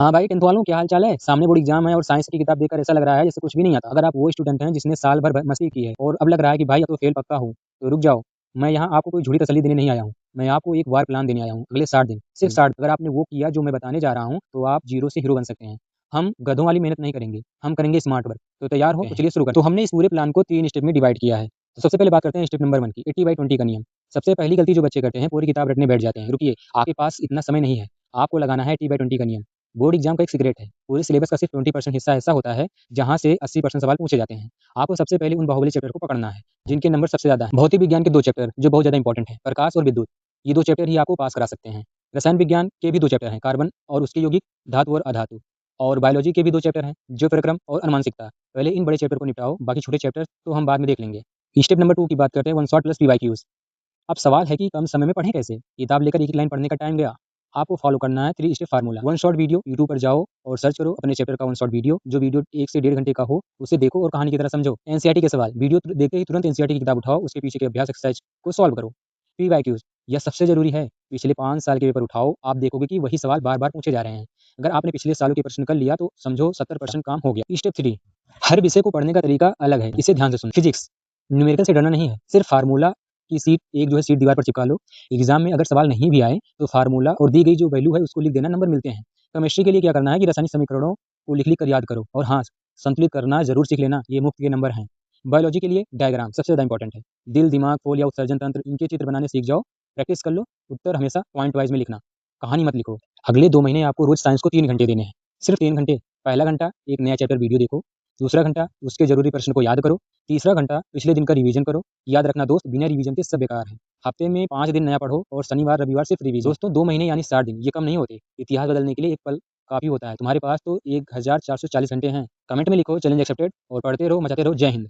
हाँ भाई, टेंथ वालों क्या हाल चाल है। सामने बोर्ड एग्जाम है और साइंस की किताब देखकर ऐसा लग रहा है जैसे कुछ भी नहीं आता। अगर आप वो स्टूडेंट हैं जिसने साल भर मस्ती की है और अब लग रहा है कि भाई अब तो फेल पक्का हूँ, तो रुक जाओ। मैं यहाँ आपको कोई झूठी तसल्ली देने नहीं आया हूँ। मैं आपको एक वार प्लान देने आया हूँ। अगले 60 दिन, सिर्फ 60। अगर आपने वो किया जो मैं बताने जा रहा हूँ तो आप जीरो से हीरो बन सकते हैं। हम गधों वाली मेहनत नहीं करेंगे, हम करेंगे स्मार्ट वर्क। तो तैयार हो? तो चलिए शुरू करते हैं। तो हमने इस पूरे प्लान को 3 स्टेप में डिवाइड किया है। तो सबसे पहले बात करते हैं स्टेप नंबर 1 की, 80/20 का नियम। सबसे पहली गलती जो बच्चे करते हैं, पूरी किताब रटने बैठ जाते हैं। रुकिए, आपके पास इतना समय नहीं है। आपको लगाना है 80/20 का नियम। बोर्ड एग्जाम का एक सीक्रेट है, पूरे सिलेबस का सिर्फ 20% हिस्सा ऐसा होता है जहां से 80% सवाल पूछे जाते हैं। आपको सबसे पहले उन बाहुबली चैप्टर को पकड़ना है जिनके नंबर सबसे ज्यादा हैं। भौतिक विज्ञान के 2 चैप्टर जो बहुत ज्यादा इंपॉर्टेंट है, प्रकाश और विद्युत। ये 2 चैप्टर ही आपको पास करा सकते हैं। रसायन विज्ञान के भी 2 चैप्टर हैं, कार्बन और उसके यौगिक, धातु और अधातु। और बायोलॉजी के भी 2 चैप्टर हैं, जो प्रक्रम और अनुमानसिकता। पहले इन बड़े चैप्टर को निपटाओ, बाकी छोटे चैप्टर तो हम बाद में देख लेंगे। स्टेप नंबर 2 की बात करते हैं, वन शॉट प्लस पीवाईक्यूज। अब सवाल है कि कम समय में पढ़ें कैसे। किताब लेकर एक लाइन पढ़ने का टाइम गया। आपको फॉलो करना है 3 step formula. One shot video, YouTube पर जाओ और सर्च करो अपने चैप्टर का वन शॉट वीडियो। जो वीडियो 1 से 1.5 घंटे का हो उसे देखो और कहानी की तरह समझो। एनसीईआरटी के सवाल, वीडियो देखते ही तुरंत एनसीईआरटी की किताब उठाओ, उसके पीछे के अभ्यास एक्सरसाइज को सॉल्व करो। पीवाईक्यूज, यह सबसे जरूरी है। पिछले 5 साल के पेपर उठाओ, आप देखोगे कि वही सवाल बार बार पूछे जा रहे हैं। अगर आपने पिछले सालों के प्रश्न कर लिया तो समझो 70% काम हो गया। स्टेप 3, हर विषय को पढ़ने का तरीका अलग है, इसे ध्यान से सुनो। फिजिक्स, न्यूमेरिकल से डरना नहीं है, सिर्फ फार्मूला की सीट एक जो है सीट दीवार पर चिपका लो। एग्जाम में अगर सवाल नहीं भी आए तो फार्मूला और दी गई जो वैल्यू है उसको लिख देना, नंबर मिलते हैं। केमिस्ट्री के लिए क्या करना है कि रासायनिक समीकरणों को लिख लिख कर याद करो। और हाँ, संतुलित करना जरूर सीख लेना, ये मुफ्त के नंबर हैं। बायोलॉजी के लिए डायग्राम सबसे ज्यादा इंपॉर्टेंट है। दिल, दिमाग, फूल या उत्सर्जन तंत्र, इनके चित्र बनाने सीख जाओ। प्रैक्टिस कर लो। उत्तर हमेशा पॉइंट वाइज में लिखना, कहानी मत लिखो। अगले 2 महीने आपको रोज साइंस को 3 घंटे देने हैं, सिर्फ 3 घंटे। पहला घंटा एक नया चैप्टर वीडियो देखो, दूसरा घंटा उसके जरूरी प्रश्न को याद करो, तीसरा घंटा पिछले दिन का रिवीजन करो। याद रखना दोस्त, बिना रिवीजन के सब बेकार है। हफ्ते में 5 दिन नया पढ़ो और शनिवार रविवार सिर्फ रिवीजन। दोस्तों 2 महीने यानी 60 दिन, ये कम नहीं होते। इतिहास बदलने के लिए एक पल काफी होता है। तुम्हारे पास तो 1440 घंटे हैं। कमेंट में लिखो चैलेंज एक्सेप्टेड और पढ़ते रहो, मचाते रहो। जय हिंद।